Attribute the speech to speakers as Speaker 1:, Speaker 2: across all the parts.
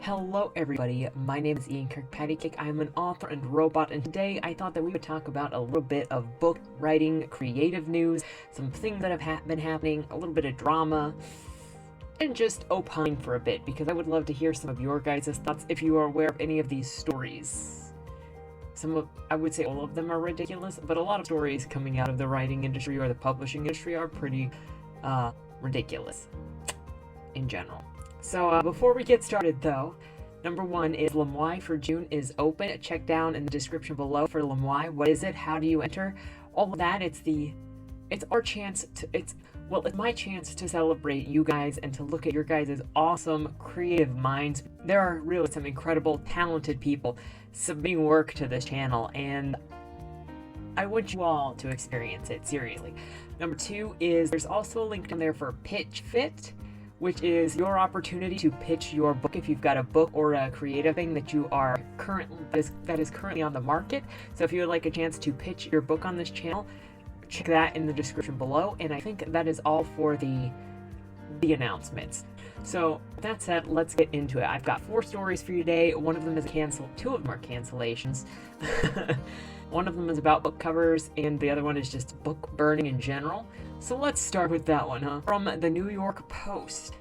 Speaker 1: Hello everybody, my name is KirkpattieCake. I am an author and robot, and today I thought that we would talk about a little bit of book writing, creative news, some things that have been happening, a little bit of drama, and just opine for a bit, because I would love to hear some of your guys' thoughts if you are aware of any of these stories. I would say all of them are ridiculous, but a lot of stories coming out of the writing industry or the publishing industry are pretty ridiculous in general. So before we get started though, number one is LBRY for June is open. Check down in the description below for LBRY. What is it? How do you enter? All of that. It's our chance to, it's my chance to celebrate you guys and to look at your guys' awesome creative minds. There are really some incredible, talented people submitting work to this channel, and I want you all to experience it, seriously. Number two is there's also a link down there for Pitch Fit, which is your opportunity to pitch your book if you've got a book or a creative thing that you are that is currently on the market. So if you would like a chance to pitch your book on this channel, check that in the description below. And I think that is all for the announcements. So with that said, let's get into it. I've got 4 stories for you today. One of them is canceled. 2 of them are cancellations. One of them is about book covers, and the other one is just book burning in general. So let's start with that one, huh? From the New York Post,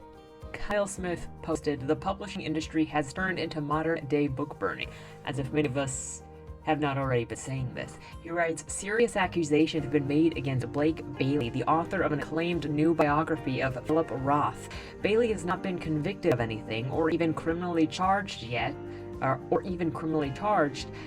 Speaker 1: Kyle Smith posted, "The publishing industry has turned into modern-day book burning," as if many of us have not already been saying this. He writes, "Serious accusations have been made against Blake Bailey, the author of an acclaimed new biography of Philip Roth. Bailey has not been convicted of anything or even criminally charged yet,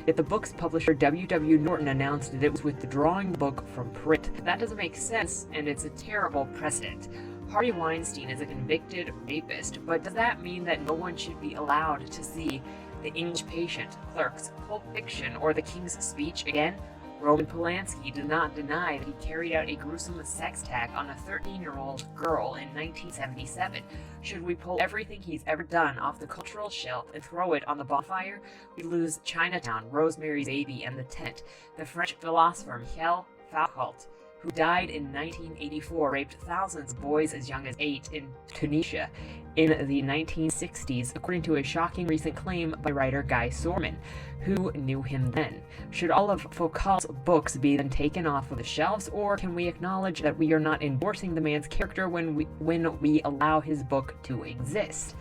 Speaker 1: yet the book's publisher W.W. Norton announced that it was withdrawing the book from print. That doesn't make sense, and it's a terrible precedent. Harvey Weinstein is a convicted rapist, but does that mean that no one should be allowed to see The English Patient, Clerks, Pulp Fiction, or The King's Speech again? Roman Polanski did not deny that he carried out a gruesome sex attack on a 13-year-old girl in 1977. Should we pull everything he's ever done off the cultural shelf and throw it on the bonfire? We lose Chinatown, Rosemary's Baby, and The Tent. The French philosopher Michel Foucault, who died in 1984, raped thousands of boys as young as 8 in Tunisia in the 1960s, according to a shocking recent claim by writer Guy Sorman, who knew him then. Should all of Foucault's books be then taken off of the shelves, or can we acknowledge that we are not endorsing the man's character when we allow his books to exist?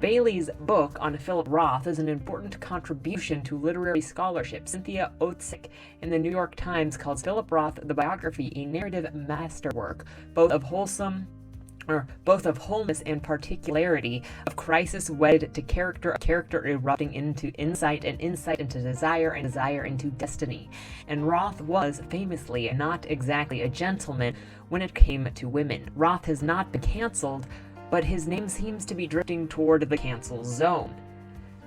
Speaker 1: Bailey's book on Philip Roth is an important contribution to literary scholarship. Cynthia Otsick in the New York Times calls Philip Roth the biography a narrative masterwork, both of wholeness and particularity, of crisis wedded to character, a character erupting into insight, and insight into desire, and desire into destiny. And Roth was famously not exactly a gentleman when it came to women. Roth has not been canceled, but his name seems to be drifting toward the cancel zone.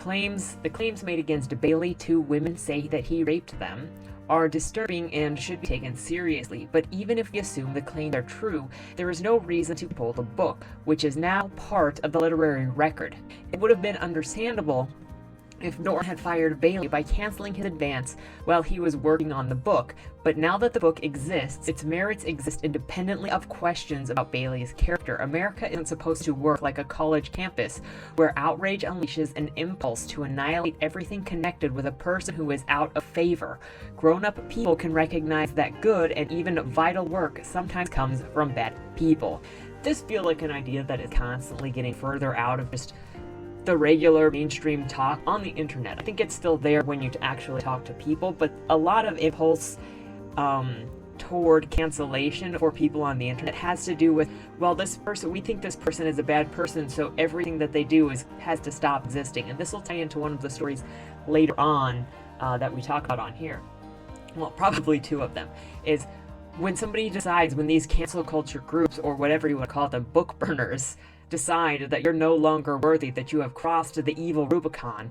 Speaker 1: The claims made against Bailey, 2 women say that he raped them, are disturbing and should be taken seriously, but even if we assume the claims are true, there is no reason to pull the book, which is now part of the literary record. It would have been understandable if Norton had fired Bailey by canceling his advance while he was working on the book, but now that the book exists, its merits exist independently of questions about Bailey's character. America isn't supposed to work like a college campus, where outrage unleashes an impulse to annihilate everything connected with a person who is out of favor. Grown-up people can recognize that good and even vital work sometimes comes from bad people." This feels like an idea that is constantly getting further out of just the regular mainstream talk on the internet. I think it's still there when you actually talk to people, but a lot of impulse toward cancellation for people on the internet has to do with, well, we think this person is a bad person, so everything that they do has to stop existing. And this will tie into one of the stories later on that we talk about on here. Well, probably 2 of them, is when somebody decides, when these cancel culture groups, or whatever you want to call them, book burners, decide that you're no longer worthy, that you have crossed the evil Rubicon,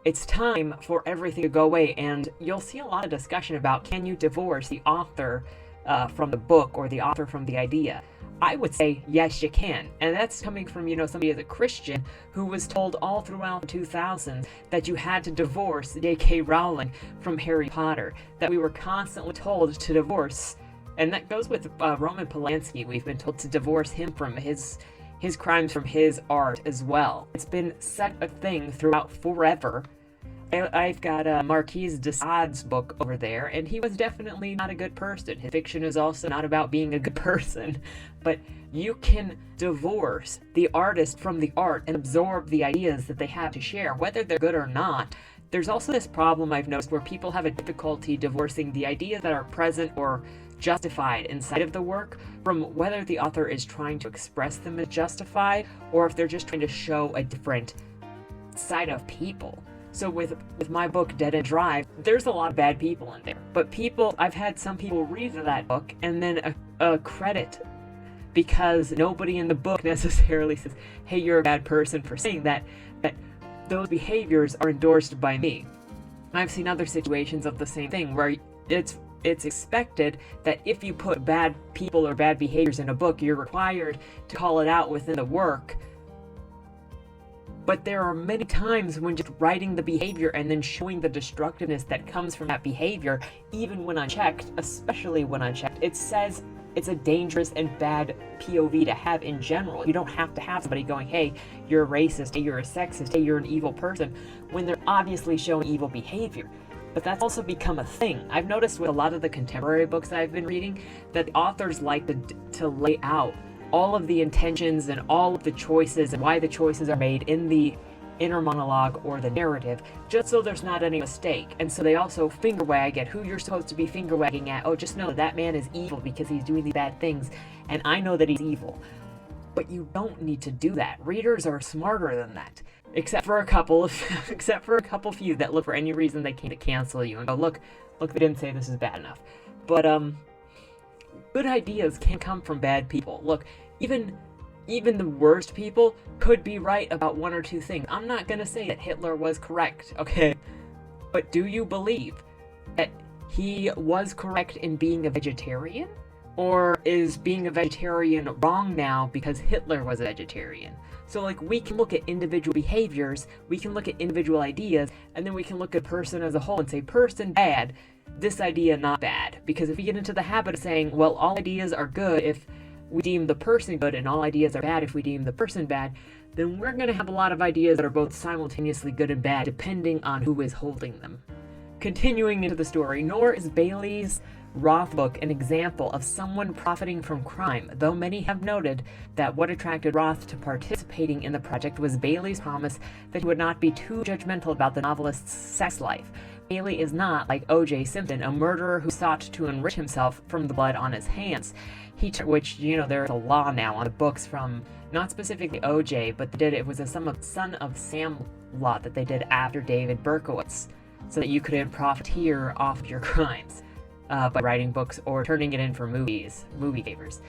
Speaker 1: it's time for everything to go away. And you'll see a lot of discussion about, can you divorce the author from the book, or the author from the idea? I would say yes, you can. And that's coming from, somebody as a Christian who was told all throughout the 2000s that you had to divorce J.K. Rowling from Harry Potter, that we were constantly told to divorce. And that goes with Roman Polanski. We've been told to divorce him from his his crimes from his art as well. It's been such a thing throughout forever. I've got Marquis de Sade's book over there, and he was definitely not a good person. His fiction is also not about being a good person, but you can divorce the artist from the art and absorb the ideas that they have to share, whether they're good or not. There's also this problem I've noticed where people have a difficulty divorcing the ideas that are present or justified inside of the work from whether the author is trying to express them as justified or if they're just trying to show a different side of people. So with my book, Dead End Drive, there's a lot of bad people in there. But I've had some people read that book and then a credit because nobody in the book necessarily says, hey, you're a bad person for saying that those behaviors are endorsed by me. I've seen other situations of the same thing where it's expected that if you put bad people or bad behaviors in a book, you're required to call it out within the work. But there are many times when just writing the behavior and then showing the destructiveness that comes from that behavior, even when unchecked, especially when unchecked, it says it's a dangerous and bad POV to have in general. You don't have to have somebody going, hey, you're a racist, hey, you're a sexist, hey, you're an evil person, when they're obviously showing evil behavior. But that's also become a thing. I've noticed with a lot of the contemporary books that I've been reading that the authors like to lay out all of the intentions and all of the choices and why the choices are made in the inner monologue or the narrative, just so there's not any mistake. And so they also finger wag at who you're supposed to be finger wagging at. Oh, just know that man is evil because he's doing these bad things, and I know that he's evil. But you don't need to do that. Readers are smarter than that. Except for a couple few that look for any reason they can cancel you and go, look, they didn't say this is bad enough. But good ideas can come from bad people. Look, even the worst people could be right about one or two things. I'm not gonna say that Hitler was correct, okay? But do you believe that he was correct in being a vegetarian? Or is being a vegetarian wrong now because Hitler was a vegetarian? So like we can look at individual behaviors, we can look at individual ideas, and then we can look at a person as a whole and say, person bad, this idea not bad. Because if we get into the habit of saying, well, all ideas are good if we deem the person good and all ideas are bad if we deem the person bad, then we're going to have a lot of ideas that are both simultaneously good and bad depending on who is holding them. Continuing into the story, nor is Bailey's Roth book an example of someone profiting from crime, though many have noted that what attracted Roth to participating in the project was Bailey's promise that he would not be too judgmental about the novelist's sex life. Bailey is not, like O.J. Simpson, a murderer who sought to enrich himself from the blood on his hands. Which, there's a law now on the books from, not specifically O.J., but it was a Son of Sam law that they did after David Berkowitz, so that you could profiteer off of your crimes. By writing books or turning it in for movie favors.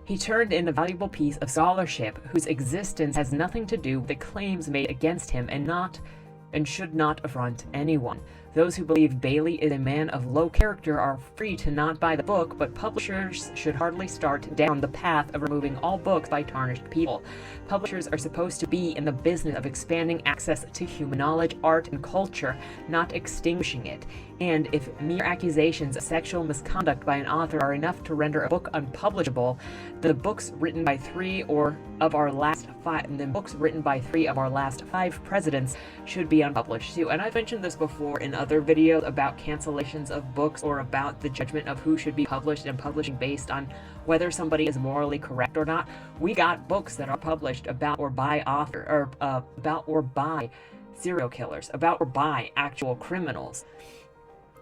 Speaker 1: He turned in a valuable piece of scholarship whose existence has nothing to do with the claims made against him and should not affront anyone. Those who believe Bailey is a man of low character are free to not buy the book, but publishers should hardly start down the path of removing all books by tarnished people. Publishers are supposed to be in the business of expanding access to human knowledge, art, and culture, not extinguishing it. And if mere accusations of sexual misconduct by an author are enough to render a book unpublishable, the books written by three of our last five presidents should be unpublished too. And I've mentioned this before in other videos about cancellations of books or about the judgment of who should be published and publishing based on whether somebody is morally correct or not. We got books that are published about or by about or by serial killers, about or by actual criminals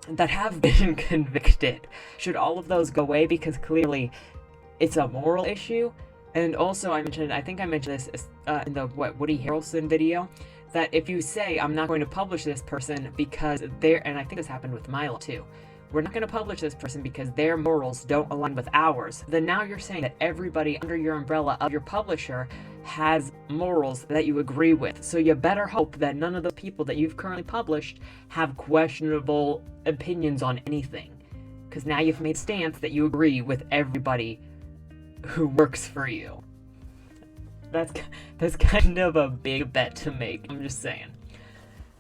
Speaker 1: that have been convicted. Should all of those go away because clearly it's a moral issue? And also I think I mentioned this in the Woody Harrelson video, that if you say, I'm not going to publish this person because and I think this happened with Milo too, we're not going to publish this person because their morals don't align with ours, then now you're saying that everybody under your umbrella of your publisher has morals that you agree with. So you better hope that none of the people that you've currently published have questionable opinions on anything. Because now you've made a stance that you agree with everybody who works for you. That's kind of a big bet to make, I'm just saying.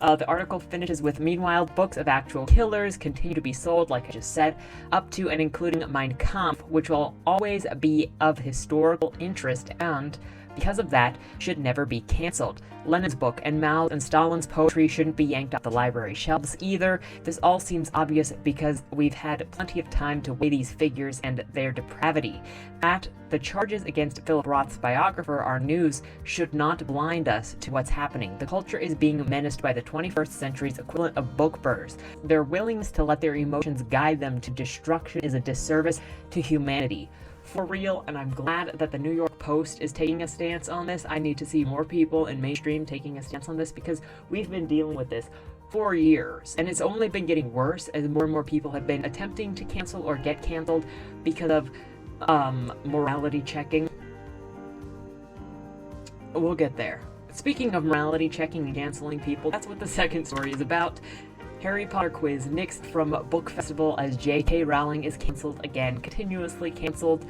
Speaker 1: The article finishes with, meanwhile, books of actual killers continue to be sold, like I just said, up to and including Mein Kampf, which will always be of historical interest and because of that, should never be canceled. Lenin's book and Mao's and Stalin's poetry shouldn't be yanked off the library shelves either. This all seems obvious because we've had plenty of time to weigh these figures and their depravity. That the charges against Philip Roth's biographer are news should not blind us to what's happening. The culture is being menaced by the 21st century's equivalent of book burners. Their willingness to let their emotions guide them to destruction is a disservice to humanity. For real, and I'm glad that the New York Post is taking a stance on this. I need to see more people in mainstream taking a stance on this because we've been dealing with this for years, and it's only been getting worse as more and more people have been attempting to cancel or get canceled because of morality checking. We'll get there. Speaking of morality checking and canceling people, that's what the second story is about. Harry Potter quiz nixed from book festival as J.K. Rowling is canceled again, continuously canceled.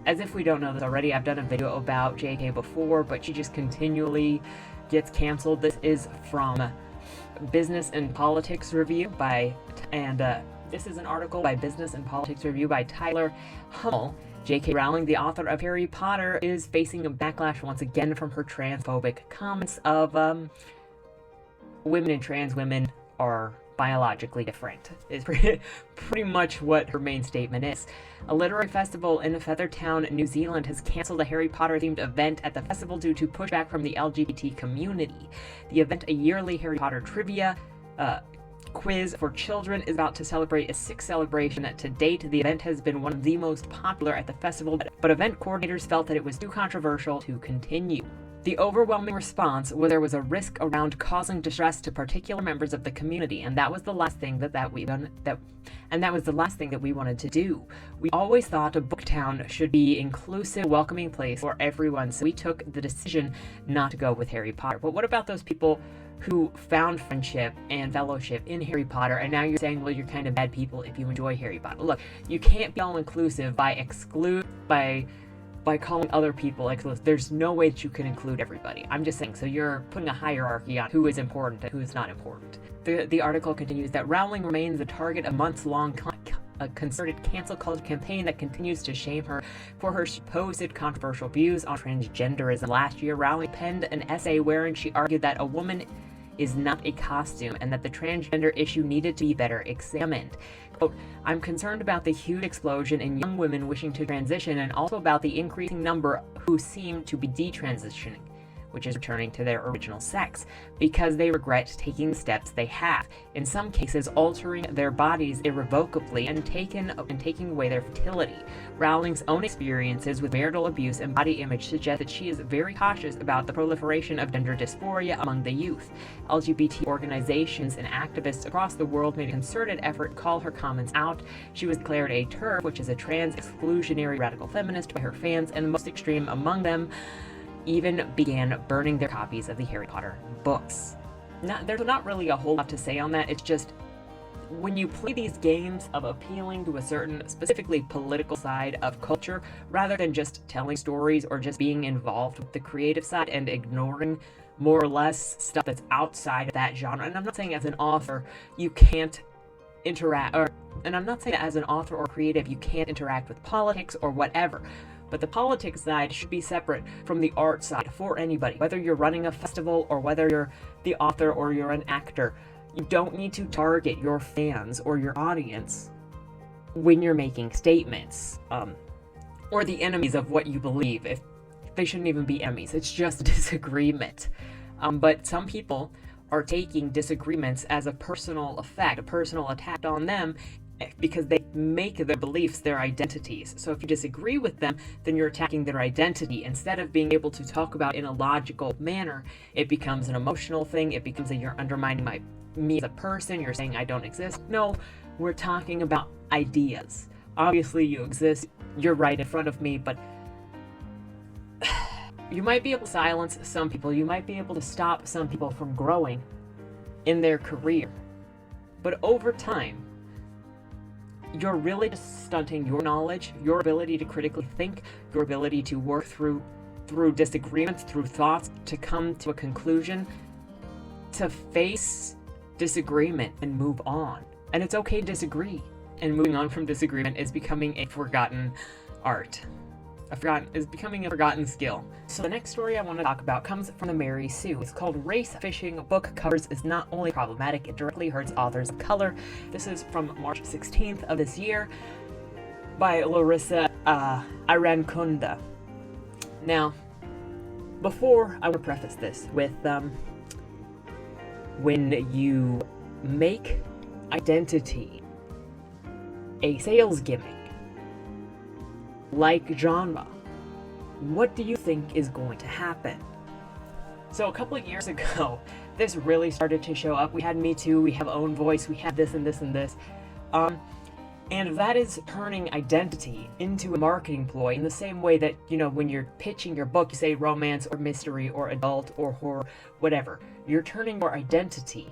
Speaker 1: As if we don't know this already, I've done a video about J.K. before, but she just continually gets canceled. This is from Business and Politics Review this is an article by Business and Politics Review by Tyler Hummel. J.K. Rowling, the author of Harry Potter, is facing a backlash once again from her transphobic comments of women and trans women are biologically different, is pretty much what her main statement is. A literary festival in Feathertown, New Zealand has cancelled a Harry Potter-themed event at the festival due to pushback from the LGBT community. The event, a yearly Harry Potter trivia quiz for children, is about to celebrate its sixth celebration. To date, the event has been one of the most popular at the festival, but event coordinators felt that it was too controversial to continue. The overwhelming response was there was a risk around causing distress to particular members of the community, and that was the last thing that was the last thing that we wanted to do. We always thought a Booktown should be inclusive, welcoming place for everyone, so we took the decision not to go with Harry Potter. But what about those people who found friendship and fellowship in Harry Potter, and now you're saying, well, you're kind of bad people if you enjoy Harry Potter? Look, you can't be all inclusive by calling other people exclusive. There's no way that you can include everybody. I'm just saying, so you're putting a hierarchy on who is important and who is not important. The article continues that Rowling remains the target of months-long concerted cancel culture campaign that continues to shame her for her supposed controversial views on transgenderism. Last year, Rowling penned an essay wherein she argued that a woman is not a costume and that the transgender issue needed to be better examined. Quote, I'm concerned about the huge explosion in young women wishing to transition and also about the increasing number who seem to be detransitioning, which is returning to their original sex, because they regret taking the steps they have, in some cases altering their bodies irrevocably and taking away their fertility. Rowling's own experiences with marital abuse and body image suggest that she is very cautious about the proliferation of gender dysphoria among the youth. LGBT organizations and activists across the world made a concerted effort to call her comments out. She was declared a TERF, which is a trans exclusionary radical feminist, by her fans, and the most extreme among them even began burning their copies of the Harry Potter books. There's not really a whole lot to say on that. It's just, when you play these games of appealing to a certain, specifically political side of culture, rather than just telling stories or just being involved with the creative side and ignoring more or less stuff that's outside of that genre. And I'm not saying as an author you can't interact, and I'm not saying that as an author or creative you can't interact with politics or whatever. But the politics side should be separate from the art side for anybody. Whether you're running a festival or whether you're the author or you're an actor, you don't need to target your fans or your audience when you're making statements, or the enemies of what you believe. If they shouldn't even be enemies, it's just a disagreement. But some people are taking disagreements as a personal effect, a personal attack on them, because they make their beliefs their identities. So if you disagree with them, then you're attacking their identity. Instead of being able to talk about it in a logical manner, it becomes an emotional thing. It becomes that you're undermining me as a person. You're saying I don't exist. No, we're talking about ideas. Obviously you exist. You're right in front of me, but you might be able to silence some people. You might be able to stop some people from growing in their career. But over time, you're really just stunting your knowledge, your ability to critically think, your ability to work through disagreements, through thoughts, to come to a conclusion, to face disagreement and move on. And it's okay to disagree. And moving on from disagreement is becoming a forgotten art. is becoming a forgotten skill. So the next story I want to talk about comes from the Mary Sue. It's called Race Fishing Book Covers is Not Only Problematic, It Directly Hurts Authors of Color. This is from March 16th of this year by Larissa Irankunda. Now, before I want to preface this with when you make identity a sales gimmick like genre, what do you think is going to happen? So a couple of years ago, this really started to show up. We had Me Too, we have Own Voice, we had this and this and this. And that is turning identity into a marketing ploy in the same way that, you know, when you're pitching your book, you say romance or mystery or adult or horror, whatever. You're turning your identity,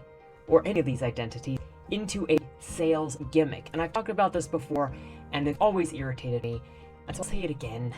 Speaker 1: or any of these identities, into a sales gimmick. And I've talked about this before, and it always irritated me, and so I'll say it again.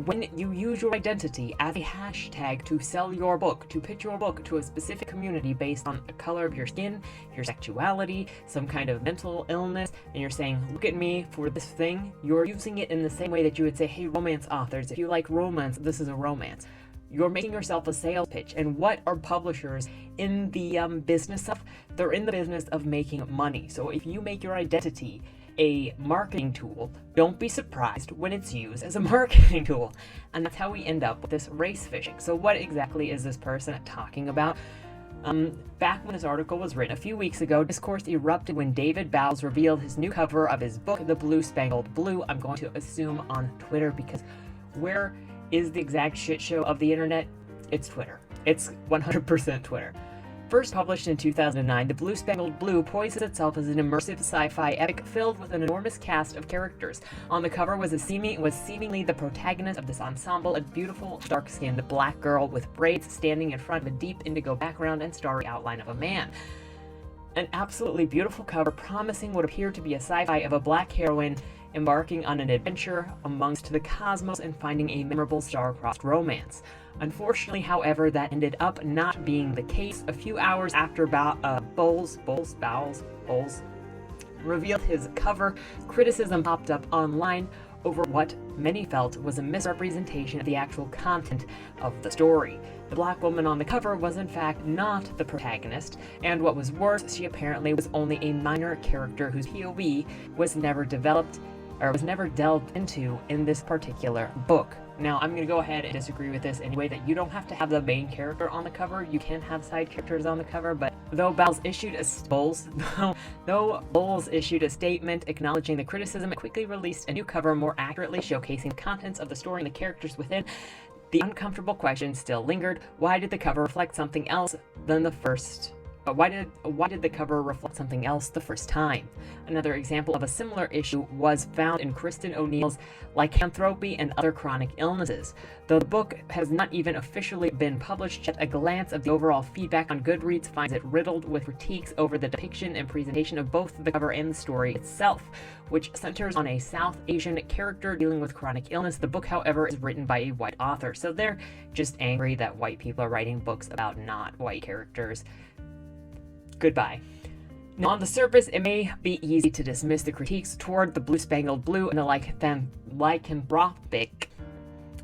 Speaker 1: When you use your identity as a hashtag to sell your book, to pitch your book to a specific community based on the color of your skin, your sexuality, some kind of mental illness, and you're saying, look at me for this thing, you're using it in the same way that you would say, hey, romance authors, if you like romance, this is a romance. You're making yourself a sales pitch. And what are publishers in the business of? They're in the business of making money. So if you make your identity a marketing tool, don't be surprised when it's used as a marketing tool. And that's how we end up with this race fishing. So what exactly is this person talking about? Back when this article was written a few weeks ago, discourse erupted when David Bowles revealed his new cover of his book, The Blue Spangled Blue. I'm going to assume on Twitter, because where is the exact shit show of the internet? It's Twitter. It's 100% Twitter. First published in 2009, The Blue Spangled Blue poises itself as an immersive sci-fi epic filled with an enormous cast of characters. On the cover was seemingly the protagonist of this ensemble, a beautiful, dark-skinned black girl with braids standing in front of a deep indigo background and starry outline of a man. An absolutely beautiful cover promising what appeared to be a sci-fi of a black heroine embarking on an adventure amongst the cosmos and finding a memorable star-crossed romance. Unfortunately, however, that ended up not being the case. A few hours after Bowles revealed his cover, criticism popped up online over what many felt was a misrepresentation of the actual content of the story. The black woman on the cover was in fact not the protagonist, and what was worse, she apparently was only a minor character whose POV was never delved into in this particular book. Now, I'm going to go ahead and disagree with this anyway, that you don't have to have the main character on the cover. You can have side characters on the cover, but though Bowles issued a statement acknowledging the criticism, it quickly released a new cover more accurately showcasing the contents of the story and the characters within. The uncomfortable question still lingered. Why did the cover reflect something else than the first? Why did the cover reflect something else the first time? Another example of a similar issue was found in Kristen O'Neill's Lycanthropy and Other Chronic Illnesses. Though the book has not even officially been published yet, a glance of the overall feedback on Goodreads finds it riddled with critiques over the depiction and presentation of both the cover and the story itself, which centers on a South Asian character dealing with chronic illness. The book, however, is written by a white author, so they're just angry that white people are writing books about not white characters. Goodbye. Now, on the surface, it may be easy to dismiss the critiques toward The Blue Spangled Blue and the lycanthropic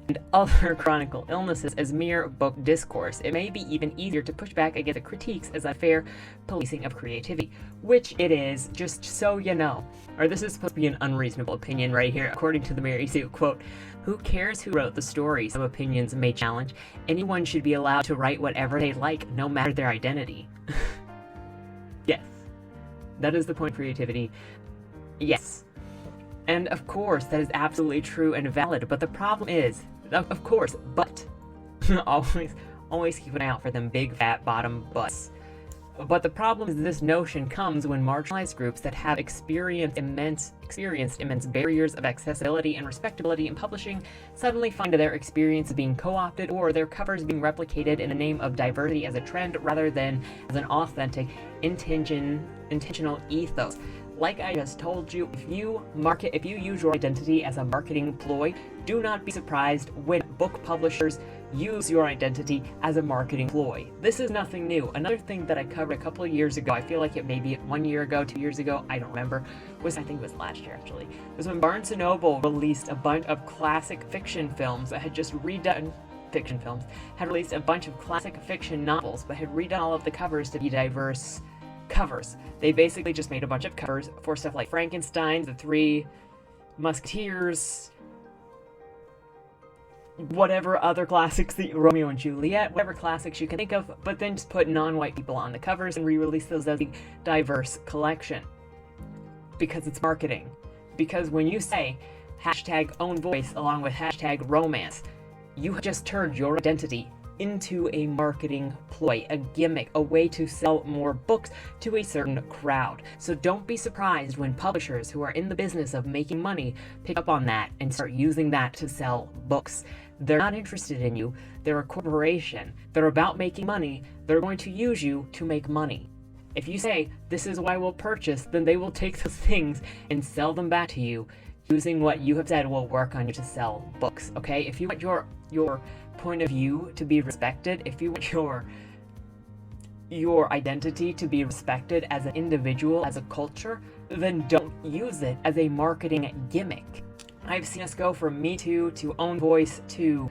Speaker 1: and other chronic illnesses as mere book discourse. It may be even easier to push back against the critiques as unfair policing of creativity, which it is, just so you know. Or this is supposed to be an unreasonable opinion right here, according to the Mary Sue, quote, "Who cares who wrote the story? Some opinions may challenge. Anyone should be allowed to write whatever they like, no matter their identity." Yes, that is the point of creativity. Yes. And of course, that is absolutely true and valid, but the problem is, of course, but, always keep an eye out for them big fat bottom butts. But the problem is this notion comes when marginalized groups that have experienced immense barriers of accessibility and respectability in publishing suddenly find their experience being co-opted or their covers being replicated in the name of diversity as a trend rather than as an authentic, intentional ethos. Like I just told you, if you use your identity as a marketing ploy, do not be surprised when book publishers use your identity as a marketing ploy. This is nothing new. Another thing that I covered a couple of years ago, I feel like it may be 1 year ago, 2 years ago, I don't remember, I think it was last year actually, was when Barnes & Noble released a bunch of classic fiction films that had just redone fiction films, had released a bunch of classic fiction novels, but had redone all of the covers to be diverse covers. They basically just made a bunch of covers for stuff like Frankenstein, The Three Musketeers, whatever other classics, the Romeo and Juliet, whatever classics you can think of, but then just put non-white people on the covers and re-release those as a diverse collection. Because it's marketing. Because when you say hashtag own voice along with hashtag romance, you have just turned your identity into a marketing ploy, a gimmick, a way to sell more books to a certain crowd. So don't be surprised when publishers who are in the business of making money pick up on that and start using that to sell books. They're not interested in you. They're a corporation. They're about making money. They're going to use you to make money. If you say, this is why we'll purchase, then they will take those things and sell them back to you using what you have said will work on you to sell books, okay? If you want your point of view to be respected, if you want your identity to be respected as an individual, as a culture, then don't use it as a marketing gimmick. I've seen us go from Me Too to Own Voice to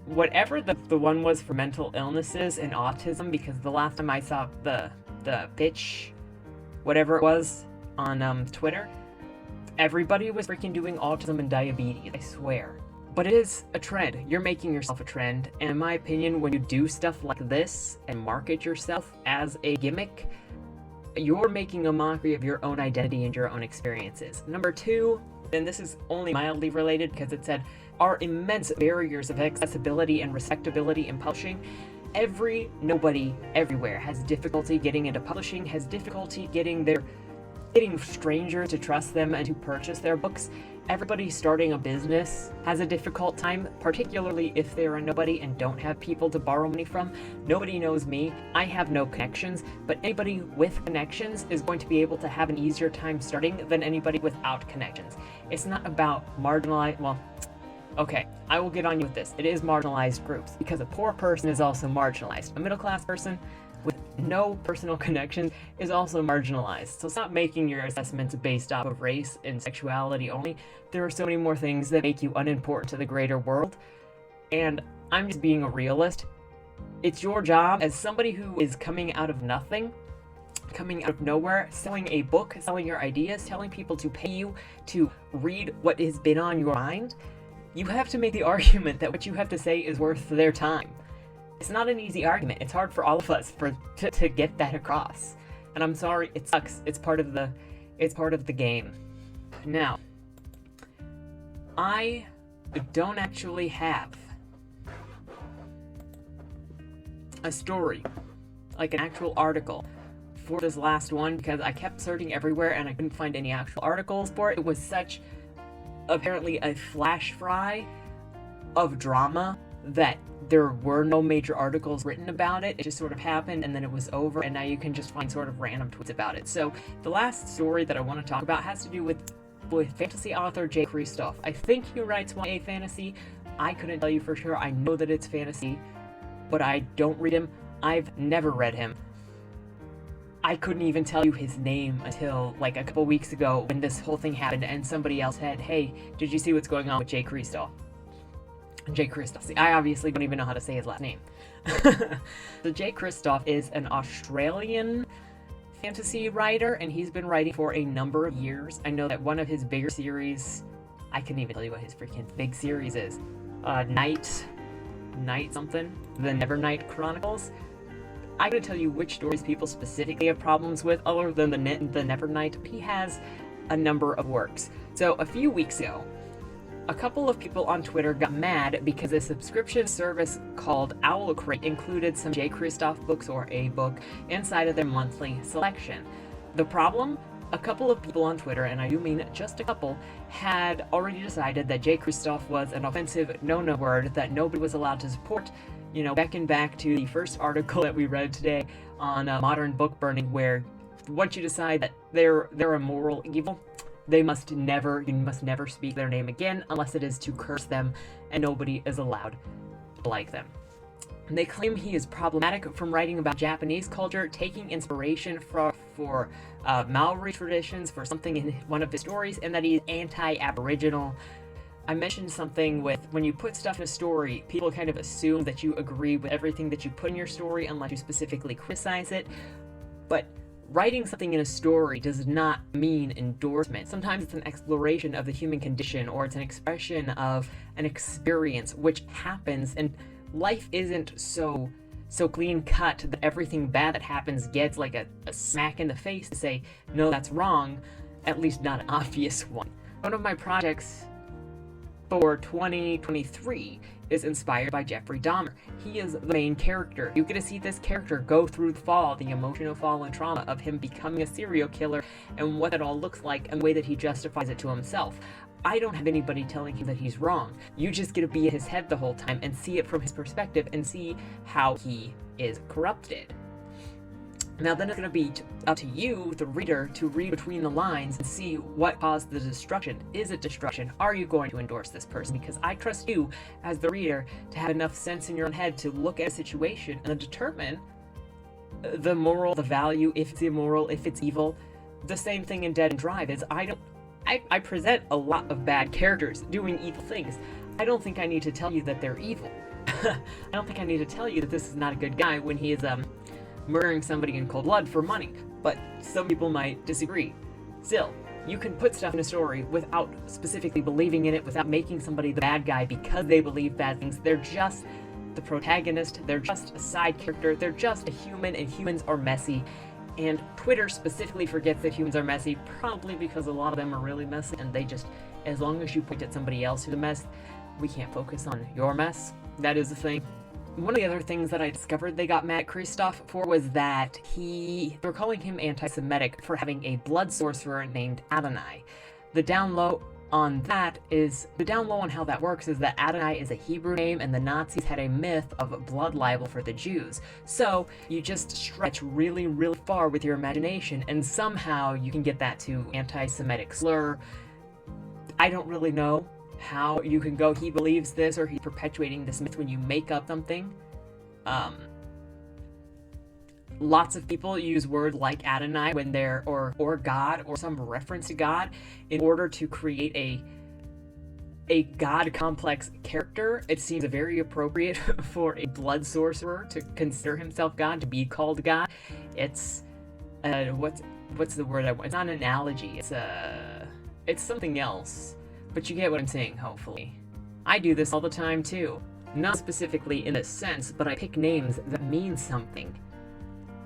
Speaker 1: whatever the one was for mental illnesses and autism, because the last time I saw the pitch, whatever it was, on Twitter, everybody was freaking doing autism and diabetes, I swear. But it is a trend. You're making yourself a trend, and in my opinion, when you do stuff like this and market yourself as a gimmick, you're making a mockery of your own identity and your own experiences. Number two, and this is only mildly related because it said, are immense barriers of accessibility and respectability in publishing. Nobody everywhere has difficulty getting into publishing, has difficulty getting strangers to trust them and to purchase their books. Everybody starting a business has a difficult time, particularly if they're a nobody and don't have people to borrow money from. Nobody knows me. I have no connections, but anybody with connections is going to be able to have an easier time starting than anybody without connections. It's not about okay, I will get on you with this. It is marginalized groups, because a poor person is also marginalized. A middle-class person with no personal connections is also marginalized. So stop making your assessments based off of race and sexuality only. There are so many more things that make you unimportant to the greater world. And I'm just being a realist. It's your job as somebody who is coming out of nothing, coming out of nowhere, selling a book, selling your ideas, telling people to pay you to read what has been on your mind. You have to make the argument that what you have to say is worth their time. It's not an easy argument. It's hard for all of us to get that across. And I'm sorry, it sucks. It's part of the game. Now, I don't actually have a story, like an actual article for this last one, because I kept searching everywhere and I couldn't find any actual articles for it. It was such apparently a flash fry of drama that there were no major articles written about it. It just sort of happened and then it was over, and now you can just find sort of random tweets about it. So the last story that I want to talk about has to do with fantasy author Jay Kristoff. I think he writes YA fantasy. I couldn't tell you for sure. I know that it's fantasy, but I don't read him. I've never read him. I couldn't even tell you his name until like a couple weeks ago when this whole thing happened and somebody else said, hey, did you see what's going on with Jay Kristoff? Jay Kristoff. See, I obviously don't even know how to say his last name. So Jay Kristoff is an Australian fantasy writer, and he's been writing for a number of years. I know that one of his bigger series, I couldn't even tell you what his freaking big series is. Night something? The Nevernight Chronicles. I couldn't tell you which stories people specifically have problems with other than the Nevernight, but he has a number of works. So a few weeks ago, a couple of people on Twitter got mad because a subscription service called LBRY included some Jay Kristoff books or a book inside of their monthly selection. The problem? A couple of people on Twitter, and I do mean just a couple, had already decided that Jay Kristoff was an offensive no-no word that nobody was allowed to support. You know, back to the first article that we read today on modern book burning, where once you decide that they're a moral evil, you must never speak their name again unless it is to curse them, and nobody is allowed like them. They claim he is problematic from writing about Japanese culture, taking inspiration for Maori traditions for something in one of his stories, and that he's anti-Aboriginal. I mentioned something with when you put stuff in a story, people kind of assume that you agree with everything that you put in your story unless you specifically criticize it. But writing something in a story does not mean endorsement. Sometimes it's an exploration of the human condition, or it's an expression of an experience which happens, and life isn't so clean cut that everything bad that happens gets like a smack in the face to say, no, that's wrong, at least not an obvious one. One of my projects for 2023 is inspired by Jeffrey Dahmer. He is the main character. You get to see this character go through the emotional fall and trauma of him becoming a serial killer, and what it all looks like, and the way that he justifies it to himself. I don't have anybody telling him that he's wrong. You just get to be in his head the whole time and see it from his perspective and see how he is corrupted. Now then it's going to be up to you, the reader, to read between the lines and see what caused the destruction. Is it destruction? Are you going to endorse this person? Because I trust you, as the reader, to have enough sense in your own head to look at a situation and determine the moral, the value, if it's immoral, if it's evil. The same thing in Dead and Drive is I present a lot of bad characters doing evil things. I don't think I need to tell you that they're evil. I don't think I need to tell you that this is not a good guy when he is murdering somebody in cold blood for money. But some people might disagree. Still, you can put stuff in a story without specifically believing in it, without making somebody the bad guy because they believe bad things. They're just the protagonist. They're just a side character. They're just a human, and humans are messy. And Twitter specifically forgets that humans are messy, probably because a lot of them are really messy, and they just, as long as you point at somebody else who's a mess, we can't focus on your mess. That is the thing. One of the other things that I discovered they got mad at Kristoff for was that they're calling him anti-Semitic for having a blood sorcerer named Adonai. The down low on how that works is that Adonai is a Hebrew name, and the Nazis had a myth of blood libel for the Jews. So you just stretch really, really far with your imagination, and somehow you can get that to anti-Semitic slur. I don't really know how you can go, he believes this, or he's perpetuating this myth when you make up something. Lots of people use words like Adonai when they're, or God, or some reference to God, in order to create a God complex character. It seems very appropriate for a blood sorcerer to consider himself God, to be called God. It's what's the word I want? It's not an analogy. It's something else. But you get what I'm saying, hopefully. I do this all the time too. Not specifically in a sense, but I pick names that mean something,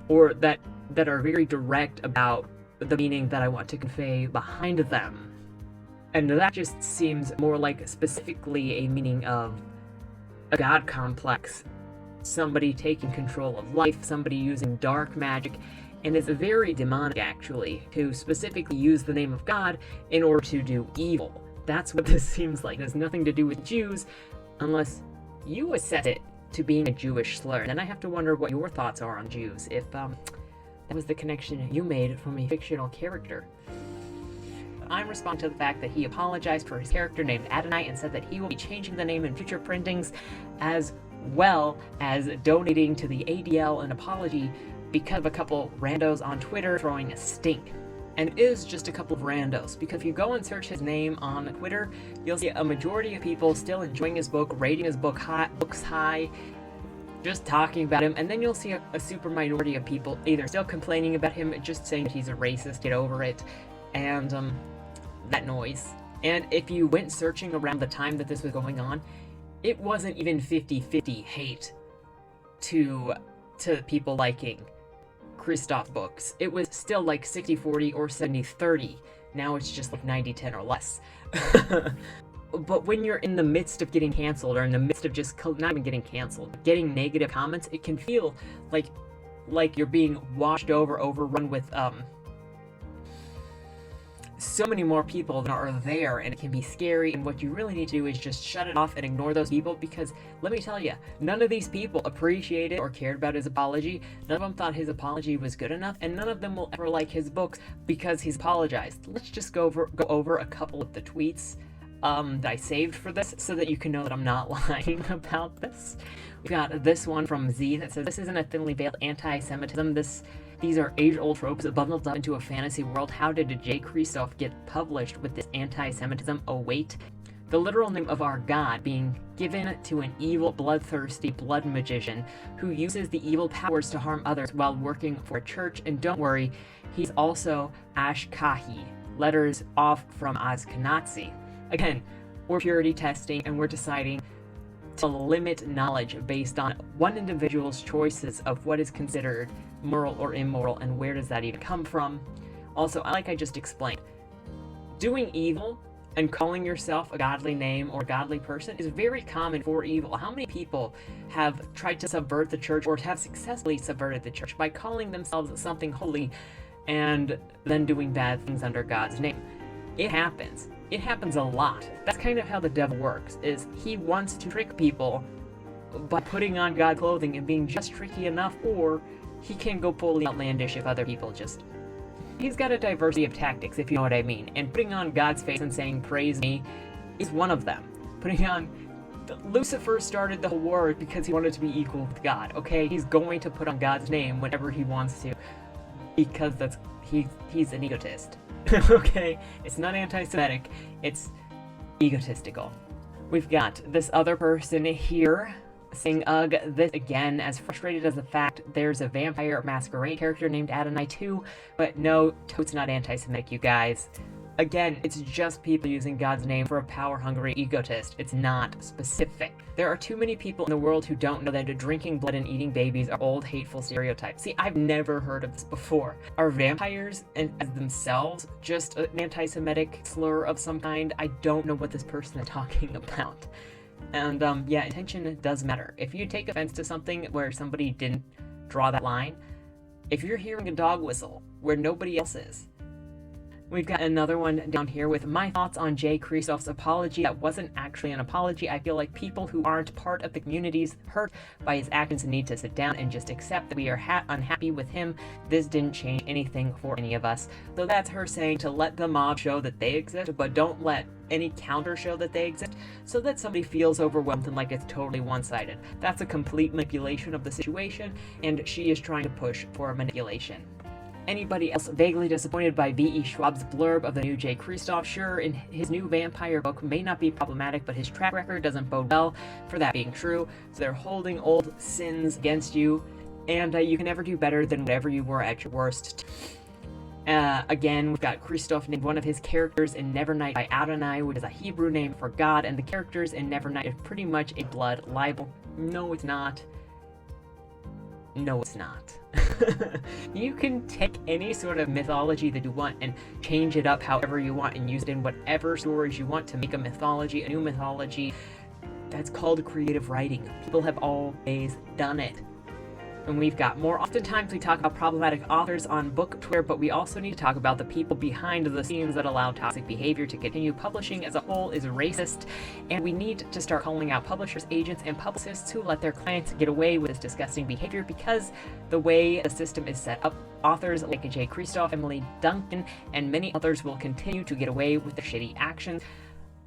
Speaker 1: or that are very direct about the meaning that I want to convey behind them. And that just seems more like specifically a meaning of a god complex, somebody taking control of life, somebody using dark magic, and it's very demonic actually, to specifically use the name of God in order to do evil. That's what this seems like. It has nothing to do with Jews, unless you assess it to being a Jewish slur. And then I have to wonder what your thoughts are on Jews, if that was the connection you made from a fictional character. I'm responding to the fact that he apologized for his character named Adonai and said that he will be changing the name in future printings, as well as donating to the ADL an apology because of a couple randos on Twitter throwing a stink. And it is just a couple of randos, because if you go and search his name on Twitter, you'll see a majority of people still enjoying his book, rating his books high, just talking about him, and then you'll see a super minority of people either still complaining about him, just saying that he's a racist, get over it, and that noise. And if you went searching around the time that this was going on, it wasn't even 50-50 hate to people liking Kristoff books. It was still like 60-40 or 70-30. Now it's just like 90-10 or less. But when you're in the midst of getting canceled, or in the midst of just not even getting canceled, getting negative comments, it can feel like you're being washed over, overrun with so many more people that are there, and it can be scary. And what you really need to do is just shut it off and ignore those people, because let me tell you, none of these people appreciated or cared about his apology. None of them thought his apology was good enough, and none of them will ever like his books because he's apologized. Let's just go over a couple of the tweets. that I saved for this so that you can know that I'm not lying about this. We got this one from Z that says, "This isn't a thinly veiled anti-Semitism. These are age-old tropes bundled up into a fantasy world. How did Jay Kristoff get published with this anti-Semitism? Oh wait. The literal name of our god being given to an evil, bloodthirsty blood magician who uses the evil powers to harm others while working for a church. And don't worry, he's also Ashkahi, letters off from Ashkenazi." Again, we're purity testing and we're deciding to limit knowledge based on one individual's choices of what is considered moral or immoral and where does that even come from. Also, like I just explained, doing evil and calling yourself a godly name or a godly person is very common for evil. How many people have tried to subvert the church or have successfully subverted the church by calling themselves something holy and then doing bad things under God's name? It happens. It happens a lot. That's kind of how the devil works, is he wants to trick people by putting on God clothing and being just tricky enough, or he can go fully outlandish if other people just... He's got a diversity of tactics, if you know what I mean, and putting on God's face and saying, "Praise me," is one of them. Putting on... Lucifer started the whole war because he wanted to be equal with God, okay? He's going to put on God's name whenever he wants to, because he's an egotist. Okay? It's not anti-Semitic, it's egotistical. We've got this other person here saying, "Ugh, this again, as frustrated as the fact there's a vampire masquerade character named Adonai too, but no, totes not anti-Semitic, you guys." Again, it's just people using God's name for a power-hungry egotist. It's not specific. There are too many people in the world who don't know that drinking blood and eating babies are old, hateful stereotypes. See, I've never heard of this before. Are vampires as themselves just an anti-Semitic slur of some kind? I don't know what this person is talking about. And yeah, intention does matter. If you take offense to something where somebody didn't draw that line, if you're hearing a dog whistle where nobody else is. We've got another one down here with my thoughts on Jay Kristoff's apology. That wasn't actually an apology. I feel like people who aren't part of the communities hurt by his actions need to sit down and just accept that we are unhappy with him. This didn't change anything for any of us. So that's her saying to let the mob show that they exist, but don't let any counter show that they exist so that somebody feels overwhelmed and like it's totally one-sided. That's a complete manipulation of the situation, and she is trying to push for manipulation. Anybody else vaguely disappointed by V.E. Schwab's blurb of the new Jay Kristoff? Sure, in his new vampire book may not be problematic, but his track record doesn't bode well for that being true. So they're holding old sins against you, and you can never do better than whatever you were at your worst. Again, we've got Kristoff named one of his characters in Nevernight by Adonai, which is a Hebrew name for God, and the characters in Nevernight are pretty much a blood libel. No, it's not. No, it's not. You can take any sort of mythology that you want and change it up however you want and use it in whatever stories you want to make a mythology, a new mythology. That's called creative writing. People have always done it. And we've got more. Oftentimes we talk about problematic authors on book Twitter, but we also need to talk about the people behind the scenes that allow toxic behavior to continue. Publishing as a whole is racist, and we need to start calling out publishers, agents, and publicists who let their clients get away with this disgusting behavior, because the way the system is set up, authors like Jay Kristoff, Emily Duncan, and many others will continue to get away with their shitty actions.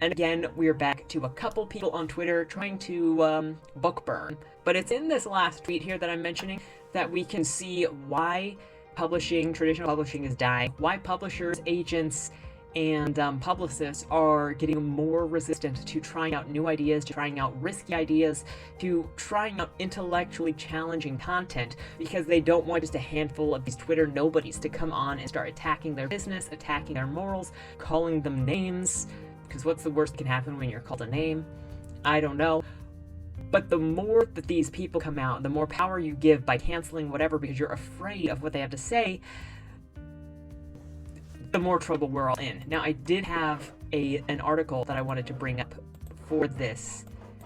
Speaker 1: And again, we're back to a couple people on Twitter trying to book burn. But it's in this last tweet here that I'm mentioning that we can see why traditional publishing is dying, why publishers, agents, and publicists are getting more resistant to trying out new ideas, to trying out risky ideas, to trying out intellectually challenging content, because they don't want just a handful of these Twitter nobodies to come on and start attacking their business, attacking their morals, calling them names. Because what's the worst that can happen when you're called a name? I don't know. But the more that these people come out, the more power you give by canceling whatever because you're afraid of what they have to say, the more trouble we're all in. Now, I did have an article that I wanted to bring up for this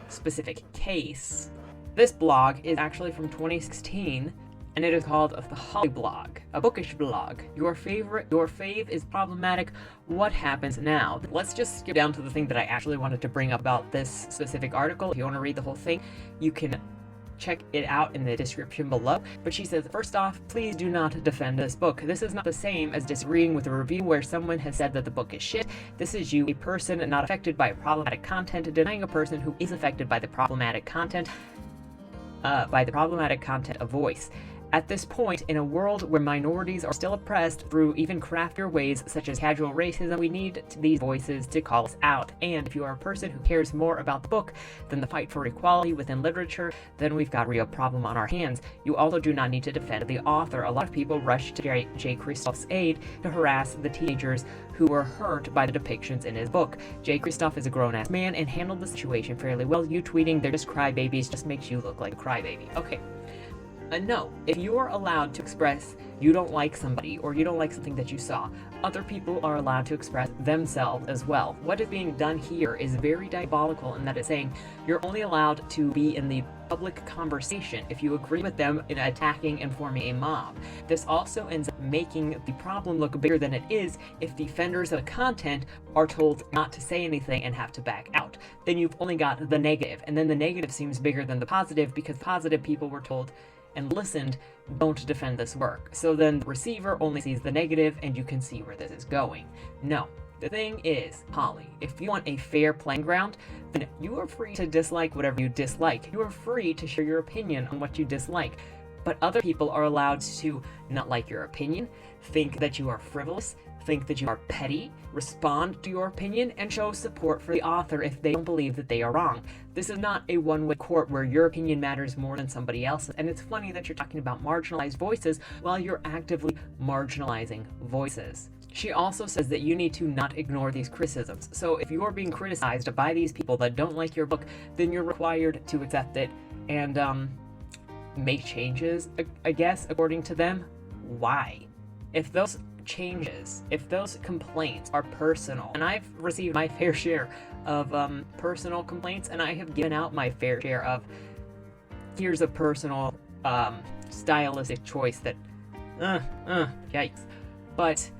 Speaker 1: specific case. This blog is actually from 2016, and it is called The Holly Blog, a bookish blog. Your fave is problematic. What happens now? Let's just skip down to the thing that I actually wanted to bring up about this specific article. If you want to read the whole thing, you can check it out in the description below. But she says, first off, please do not defend this book. This is not the same as disagreeing with a review where someone has said that the book is shit. This is you, a person not affected by problematic content, denying a person who is affected by the problematic content, a voice. At this point, in a world where minorities are still oppressed through even craftier ways such as casual racism, we need these voices to call us out. And if you are a person who cares more about the book than the fight for equality within literature, then we've got a real problem on our hands. You also do not need to defend the author. A lot of people rush to Jay Kristoff's aid to harass the teenagers who were hurt by the depictions in his book. Jay Kristoff is a grown-ass man and handled the situation fairly well. You tweeting they're just crybabies just makes you look like a crybaby. Okay. No, if you are allowed to express you don't like somebody or you don't like something that you saw, other people are allowed to express themselves as well. What is being done here is very diabolical in that it's saying you're only allowed to be in the public conversation if you agree with them in attacking and forming a mob. This also ends up making the problem look bigger than it is if the defenders of the content are told not to say anything and have to back out. Then you've only got the negative, and then the negative seems bigger than the positive because positive people were told and listened, don't defend this work. So then the receiver only sees the negative and you can see where this is going. No, the thing is, Holly, if you want a fair playing ground, then you are free to dislike whatever you dislike. You are free to share your opinion on what you dislike. But other people are allowed to not like your opinion, think that you are frivolous, think that you are petty, respond to your opinion, and show support for the author if they don't believe that they are wrong. This is not a one-way court where your opinion matters more than somebody else's. And it's funny that you're talking about marginalized voices while you're actively marginalizing voices. She also says that you need to not ignore these criticisms. So if you're being criticized by these people that don't like your book, then you're required to accept it and make changes, I guess, according to them. Why? If those changes, if those complaints are personal, and I've received my fair share of personal complaints, and I have given out my fair share of here's a personal stylistic choice that yikes. But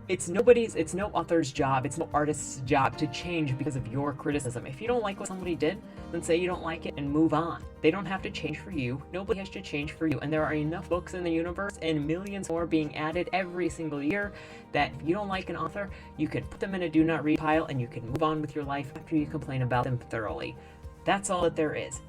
Speaker 1: it's no author's job, it's no artist's job to change because of your criticism. If you don't like what somebody did, then say you don't like it and move on. They don't have to change for you. Nobody has to change for you. And there are enough books in the universe and millions more being added every single year that if you don't like an author, you can put them in a do not read pile and you can move on with your life after you complain about them thoroughly. That's all that there is.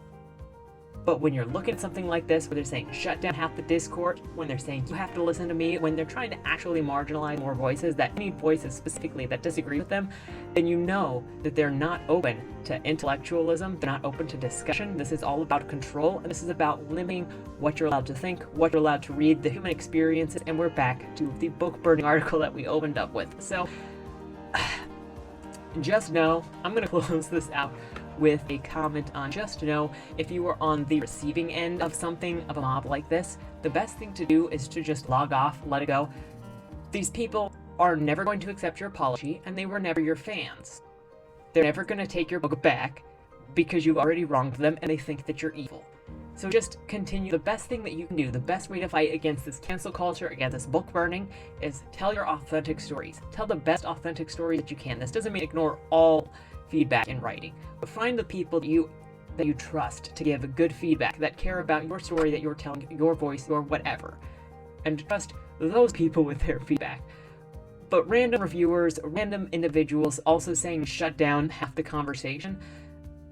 Speaker 1: But when you're looking at something like this, where they're saying shut down half the Discord, when they're saying you have to listen to me, when they're trying to actually marginalize more voices, that any voices specifically that disagree with them, then you know that they're not open to intellectualism, they're not open to discussion. This is all about control, and this is about limiting what you're allowed to think, what you're allowed to read, the human experiences, and we're back to the book burning article that we opened up with. So, just know, I'm going to close this out with a comment on just know, if you are on the receiving end of something, of a mob like this, the best thing to do is to just log off, let it go. These people are never going to accept your apology, and they were never your fans. They're never going to take your book back because you've already wronged them and they think that you're evil. So just continue. The best thing that you can do, the best way to fight against this cancel culture, against this book burning, is tell your authentic stories. Tell the best authentic stories that you can. This doesn't mean ignore all feedback in writing, but find the people that you trust to give good feedback, that care about your story that you're telling, your voice, your whatever, and trust those people with their feedback. But random reviewers, random individuals also saying shut down half the conversation,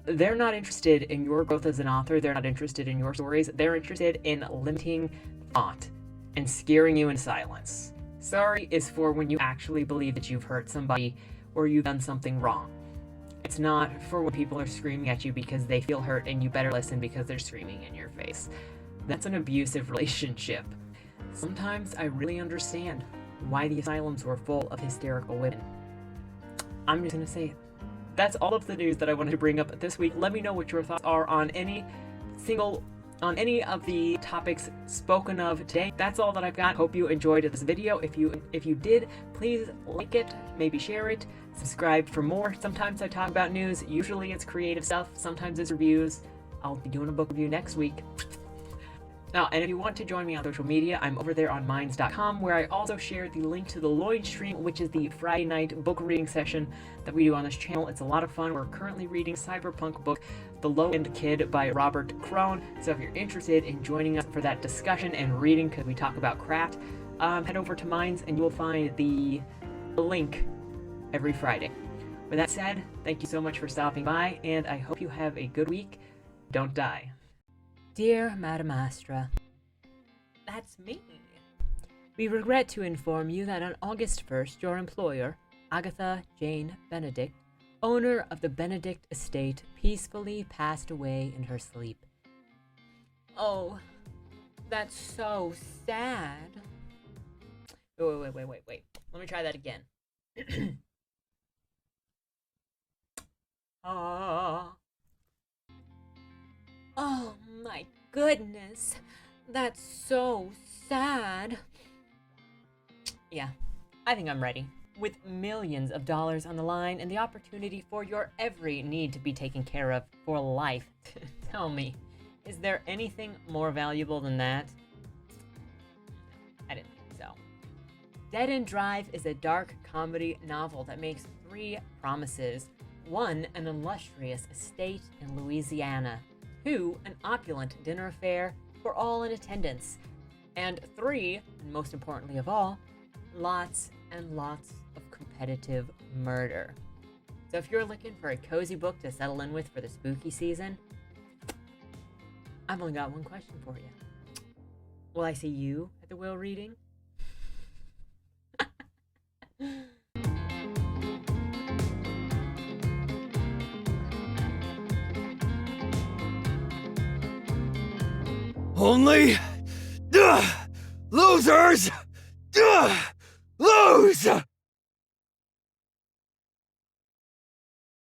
Speaker 1: they're not interested in your growth as an author, they're not interested in your stories, they're interested in limiting thought and scaring you in silence. Sorry is for when you actually believe that you've hurt somebody or you've done something wrong. It's not for when people are screaming at you because they feel hurt and you better listen because they're screaming in your face. That's an abusive relationship. Sometimes I really understand why the asylums were full of hysterical women. I'm just gonna say it. That's all of the news that I wanted to bring up this week. Let me know what your thoughts are on any of the topics spoken of today. That's all that I've got. Hope you enjoyed this video. If you did, please like it, maybe share it, subscribe for more. Sometimes I talk about news. Usually it's creative stuff. Sometimes it's reviews. I'll be doing a book review next week. And if you want to join me on social media, I'm over there on minds.com, where I also share the link to the Lloyd Stream, which is the Friday night book reading session that we do on this channel. It's a lot of fun. We're currently reading cyberpunk book The Low-End Kid by Robert Crone. So if you're interested in joining us for that discussion and reading, because we talk about craft, head over to Minds and you will find the link every Friday. With that said, thank you so much for stopping by, and I hope you have a good week. Don't die. Dear Madam Astra, that's me. We regret to inform you that on August 1st, your employer, Agatha Jane Benedict, owner of the Benedict estate, peacefully passed away in her sleep. Oh, that's so sad. Wait. Let me try that again. Oh my goodness, that's so sad. Yeah, I think I'm ready. With millions of dollars on the line and the opportunity for your every need to be taken care of for life. Tell me, is there anything more valuable than that? I didn't think so. Dead End Drive is a dark comedy novel that makes 3 promises. 1, an illustrious estate in Louisiana. 2, an opulent dinner affair for all in attendance. And 3, and most importantly of all, lots and lots of competitive murder. So if you're looking for a cozy book to settle in with for the spooky season, I've only got one question for you. Will I see you at the Will reading?
Speaker 2: Only losers lose!